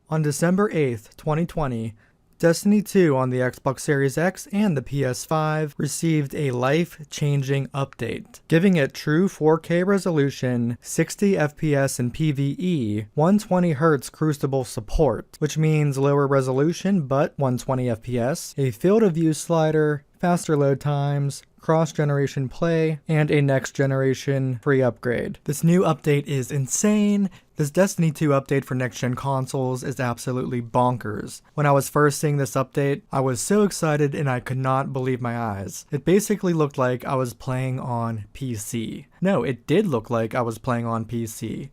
On December 8th, 2020, Destiny 2 on the Xbox Series X and the PS5 received a life-changing update, giving it true 4K resolution, 60 FPS in PvE, 120Hz Crucible support, which means lower resolution but 120 FPS, a field of view slider, faster load times, cross-generation play, and a next-generation free upgrade. This new update is insane. This Destiny 2 update for next-gen consoles is absolutely bonkers. When I was first seeing this update, I was so excited and I could not believe my eyes. It basically looked like I was playing on PC. No, it did look like I was playing on PC.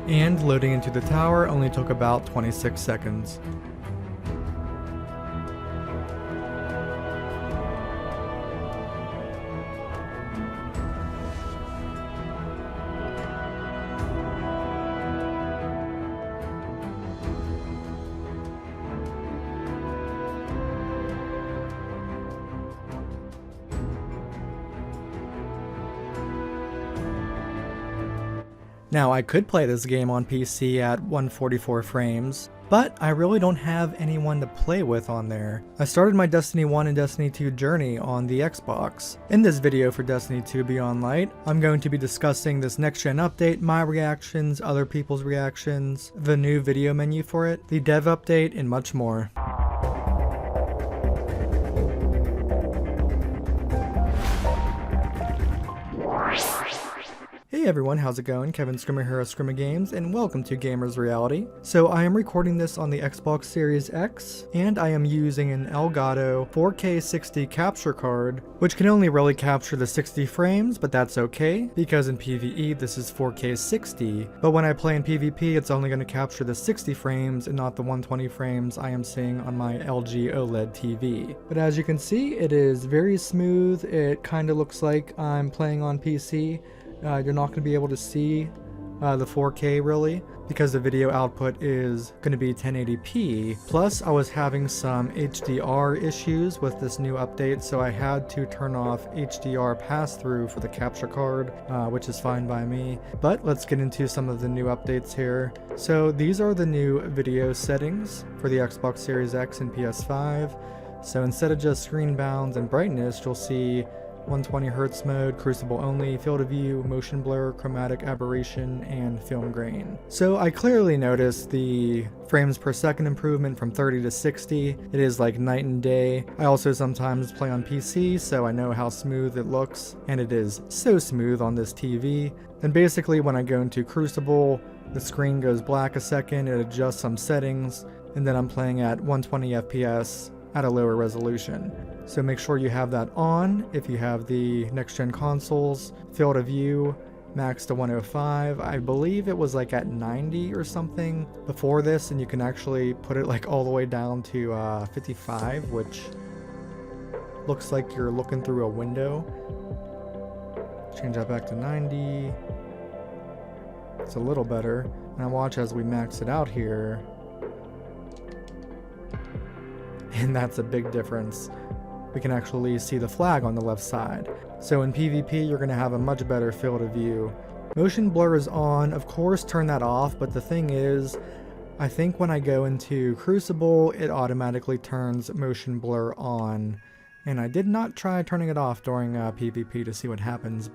And loading into the tower only took about 26 seconds. Now, I could play this game on PC at 144 frames, but I really don't have anyone to play with on there. I started my Destiny 1 and Destiny 2 journey on the Xbox. In this video for Destiny 2 Beyond Light, I'm going to be discussing this next-gen update, my reactions, other people's reactions, the new video menu for it, the dev update, and much more. Hey everyone, how's it going? Kevin Scrimmer here of Scrimmer Games, and welcome to Gamers Reality. So I am recording this on the Xbox Series X, and I am using an Elgato 4K 60 capture card, which can only really capture the 60 frames, but that's okay, because in PvE this is 4K 60, but when I play in PvP it's only going to capture the 60 frames and not the 120 frames I am seeing on my LG OLED TV. But as you can see, it is very smooth. It kind of looks like I'm playing on PC. You're not going to be able to see the 4K really, because the video output is going to be 1080p. Plus, I was having some HDR issues with this new update, so I had to turn off HDR pass-through for the capture card, which is fine by me. But let's get into some of the new updates here. So these are the new video settings for the Xbox Series X and PS5. So instead of just screen bounds and brightness, you'll see 120Hz mode, crucible only, field of view, motion blur, chromatic aberration, and film grain. So I clearly noticed the frames per second improvement from 30 to 60. It is like night and day. I also sometimes play on PC, so I know how smooth it looks, and it is so smooth on this TV. And basically when I go into Crucible, the screen goes black a second, it adjusts some settings, and then I'm playing at 120 FPS at a lower resolution. So make sure you have that on if you have the next-gen consoles. Field of view, max to 105. I believe it was like at 90 or something before this, and you can actually put it like all the way down to 55, which looks like you're looking through a window. Change that back to 90. It's a little better. Now watch as we max it out here. And that's a big difference. We can actually see the flag on the left side. So in PvP, you're going to have a much better field of view. Motion blur is on. Of course, turn that off, but the thing is, I think when I go into Crucible, it automatically turns motion blur on. And I did not try turning it off during PvP to see what happens,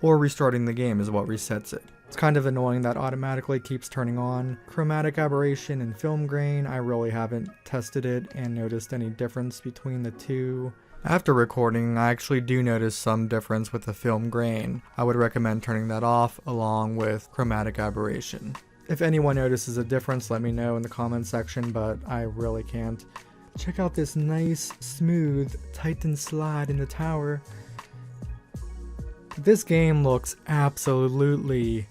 or restarting the game is what resets it. It's kind of annoying that automatically keeps turning on. Chromatic aberration and film grain, I really haven't tested it and noticed any difference between the two. After recording, I actually do notice some difference with the film grain. I would recommend turning that off along with chromatic aberration. If anyone notices a difference, let me know in the comments section, but I really can't. Check out this nice, smooth Titan slide in the tower. This game looks absolutely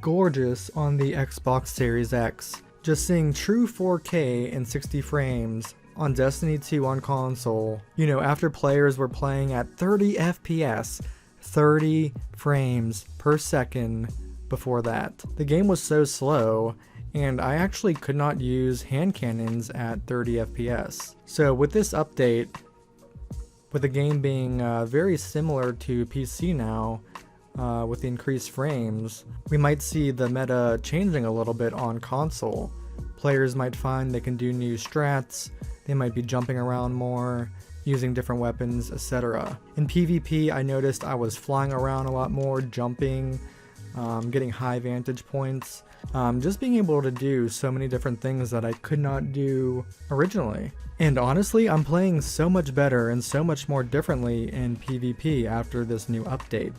gorgeous on the Xbox Series X. Just seeing true 4K and 60 frames on Destiny 2 on console, you know, after players were playing at 30 FPS, 30 frames per second before that. The game was so slow, and I actually could not use hand cannons at 30 FPS. So with this update, with the game being very similar to PC now, with the increased frames, we might see the meta changing a little bit on console. Players might find they can do new strats, they might be jumping around more, using different weapons, etc. In PvP, I noticed I was flying around a lot more, jumping, getting high vantage points, just being able to do so many different things that I could not do originally. And honestly, I'm playing so much better and so much more differently in PvP after this new update.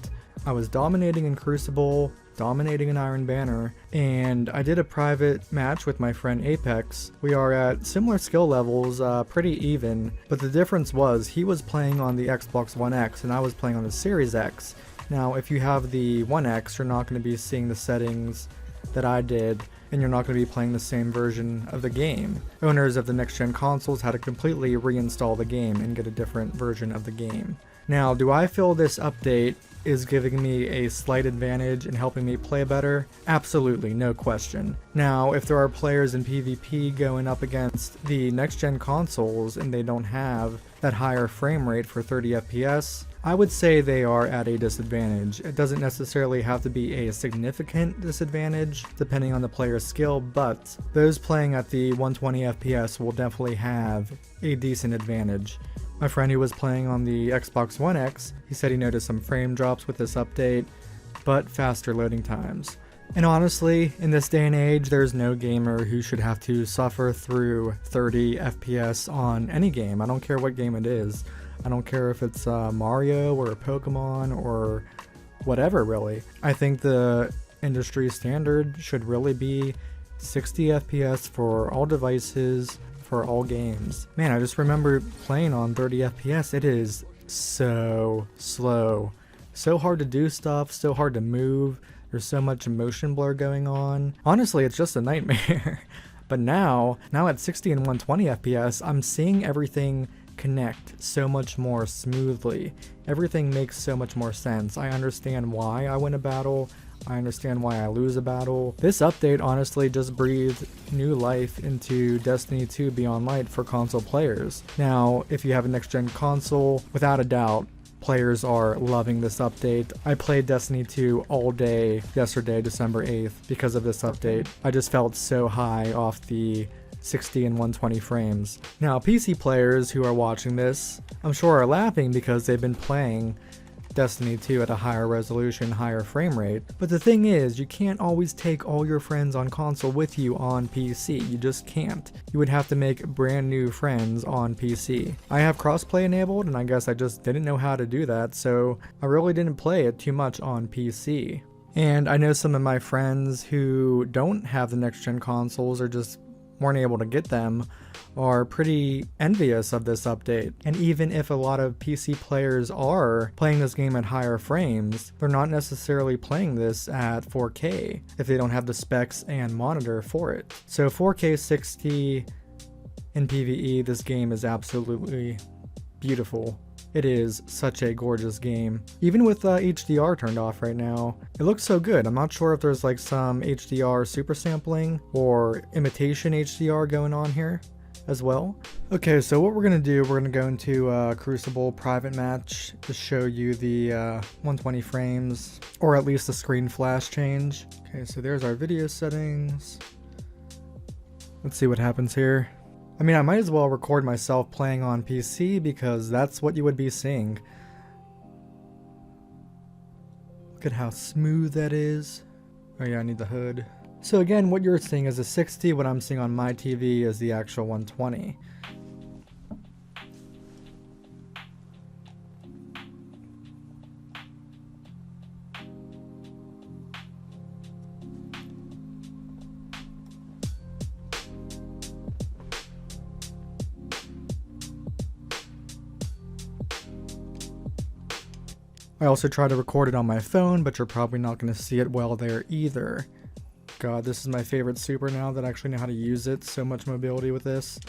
I was dominating in Crucible, dominating in Iron Banner, and I did a private match with my friend Apex. We are at similar skill levels, pretty even, but the difference was he was playing on the Xbox One X and I was playing on the Series X. Now, if you have the One X, you're not going to be seeing the settings that I did, and you're not going to be playing the same version of the game. Owners of the next-gen consoles had to completely reinstall the game and get a different version of the game. Now, do I feel this update is giving me a slight advantage and helping me play better? Absolutely, no question. Now, if there are players in PvP going up against the next-gen consoles and they don't have that higher frame rate for 30 FPS, I would say they are at a disadvantage. It doesn't necessarily have to be a significant disadvantage depending on the player's skill, but those playing at the 120 FPS will definitely have a decent advantage. My friend who was playing on the Xbox One X, he said he noticed some frame drops with this update, but faster loading times. And honestly, in this day and age, there's no gamer who should have to suffer through 30 FPS on any game. I don't care what game it is. I don't care if it's Mario or Pokemon or whatever, really. I think the industry standard should really be 60 FPS for all devices, for all games. Man, I just remember playing on 30 FPS. It is so slow. So hard to do stuff, so hard to move. There's so much motion blur going on. Honestly, it's just a nightmare. But now at 60 and 120 FPS, I'm seeing everything connect so much more smoothly. Everything makes so much more sense. I understand why I win a battle. I understand why I lose a battle. This update honestly just breathed new life into Destiny 2 Beyond Light for console players. Now, if you have a next-gen console, without a doubt, players are loving this update. I played Destiny 2 all day yesterday, December 8th, because of this update. I just felt so high off the 60 and 120 frames. Now, PC players who are watching this, I'm sure are laughing because they've been playing Destiny 2 at a higher resolution, higher frame rate. But the thing is, you can't always take all your friends on console with you on PC. You just can't. You would have to make brand new friends on PC. I have crossplay enabled, and I guess I just didn't know how to do that, so I really didn't play it too much on PC. And I know some of my friends who don't have the next-gen consoles or just weren't able to get them are pretty envious of this update. And even if a lot of PC players are playing this game at higher frames, they're not necessarily playing this at 4K if they don't have the specs and monitor for it. So 4K 60 in PvE, this game is absolutely beautiful. It is such a gorgeous game. Even with HDR turned off right now, it looks so good. I'm not sure if there's like some HDR super sampling or imitation HDR going on here as well. Okay, so what we're gonna do, we're gonna go into Crucible private match to show you the 120 frames, or at least the screen flash change. Okay, so there's our video settings. Let's see what happens here. I mean, I might as well record myself playing on PC because that's what you would be seeing. Look at how smooth that is. Oh yeah, I need the hood. So again, what you're seeing is a 60, what I'm seeing on my TV is the actual 120. I also try to record it on my phone, but you're probably not going to see it well there either. God, this is my favorite super now that I actually know how to use it. So much mobility with this.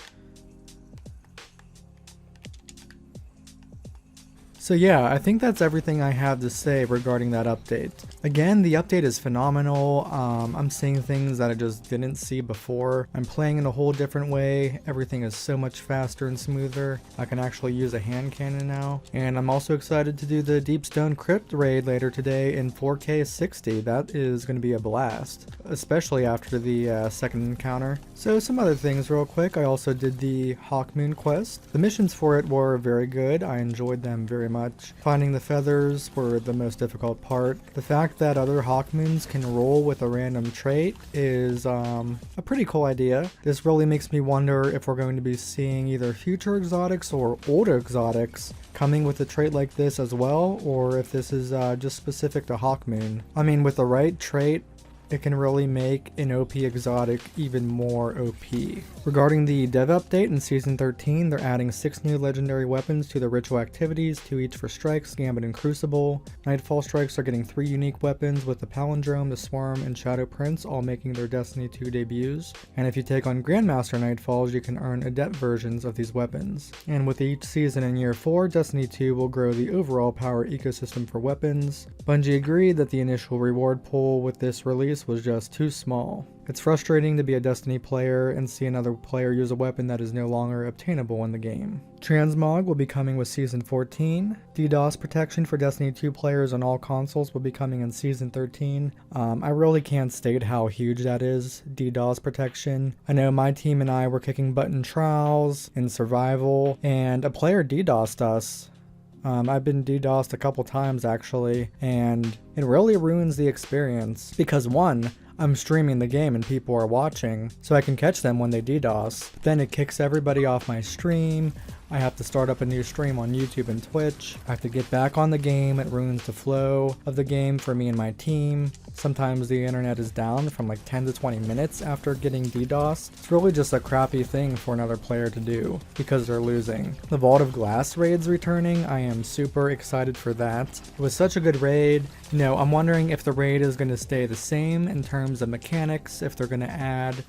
So yeah, I think that's everything I have to say regarding that update. Again, the update is phenomenal. I'm seeing things that I just didn't see before. I'm playing in a whole different way. Everything is so much faster and smoother. I can actually use a hand cannon now. And I'm also excited to do the Deepstone Crypt raid later today in 4K 60. That is going to be a blast, especially after the second encounter. So some other things real quick. I also did the Hawkmoon quest. The missions for it were very good. I enjoyed them very much. Finding the feathers were the most difficult part. The fact that other Hawkmoons can roll with a random trait is a pretty cool idea. This really makes me wonder if we're going to be seeing either future exotics or older exotics coming with a trait like this as well, or if this is just specific to Hawkmoon. I mean, with the right trait, it can really make an OP exotic even more OP. Regarding the dev update in Season 13, they're adding 6 new legendary weapons to the ritual activities, 2 each for Strikes, Gambit, and Crucible. Nightfall Strikes are getting 3 unique weapons, with the Palindrome, the Swarm, and Shadow Prince all making their Destiny 2 debuts. And if you take on Grandmaster Nightfalls, you can earn adept versions of these weapons. And with each season in Year 4, Destiny 2 will grow the overall power ecosystem for weapons. Bungie agreed that the initial reward pool with this release was just too small. It's frustrating to be a Destiny player and see another player use a weapon that is no longer obtainable in the game. Transmog will be coming with Season 14. DDoS protection for Destiny 2 players on all consoles will be coming in Season 13. I really can't state how huge that is, DDoS protection. I know my team and I were kicking butt in trials, in survival, and a player DDoSed us. I've been DDoSed a couple times actually, and it really ruins the experience because one, I'm streaming the game and people are watching, so I can catch them when they DDoS. Then it kicks everybody off my stream. I have to start up a new stream on YouTube and Twitch. I have to get back on the game. It ruins the flow of the game for me and my team. Sometimes the internet is down from like 10 to 20 minutes after getting DDoSed. It's really just a crappy thing for another player to do because they're losing. The Vault of Glass raid's returning. I am super excited for that. It was such a good raid. You know, I'm wondering if the raid is going to stay the same in terms of mechanics, if they're going to add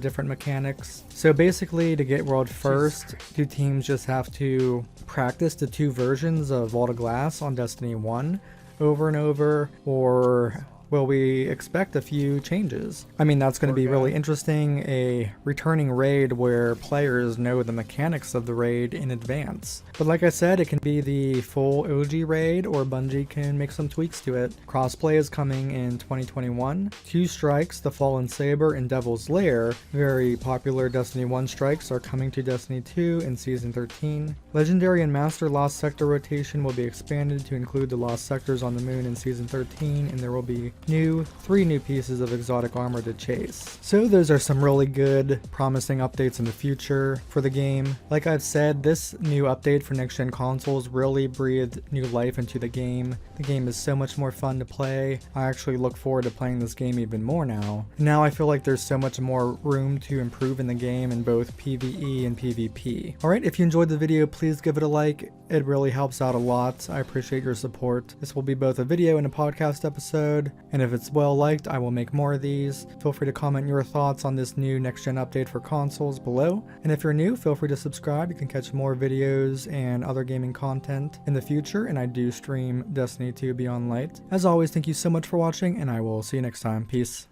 different mechanics. So basically, to get world first, 2 teams just have to practice the 2 versions of Vault of Glass on Destiny 1 over and over, or will we expect a few changes? I mean, that's going to be really interesting, a returning raid where players know the mechanics of the raid in advance. But like I said, it can be the full OG raid, or Bungie can make some tweaks to it. Crossplay is coming in 2021. 2 strikes, the Fallen Saber and Devil's Lair, very popular Destiny 1 strikes, are coming to Destiny 2 in Season 13. Legendary and Master Lost Sector rotation will be expanded to include the Lost Sectors on the Moon in Season 13, and there will be 3 new pieces of exotic armor to chase. So those are some really good, promising updates in the future for the game. Like I've said, this new update for next-gen consoles really breathed new life into the game. The game is so much more fun to play. I actually look forward to playing this game even more now. Now I feel like there's so much more room to improve in the game in both PvE and PvP. Alright, if you enjoyed the video, please give it a like. It really helps out a lot. I appreciate your support. This will be both a video and a podcast episode, and if it's well liked, I will make more of these. Feel free to comment your thoughts on this new next-gen update for consoles below. And if you're new, feel free to subscribe. You can catch more videos and other gaming content in the future, and I do stream Destiny 2 Beyond Light. As always, thank you so much for watching, and I will see you next time. Peace.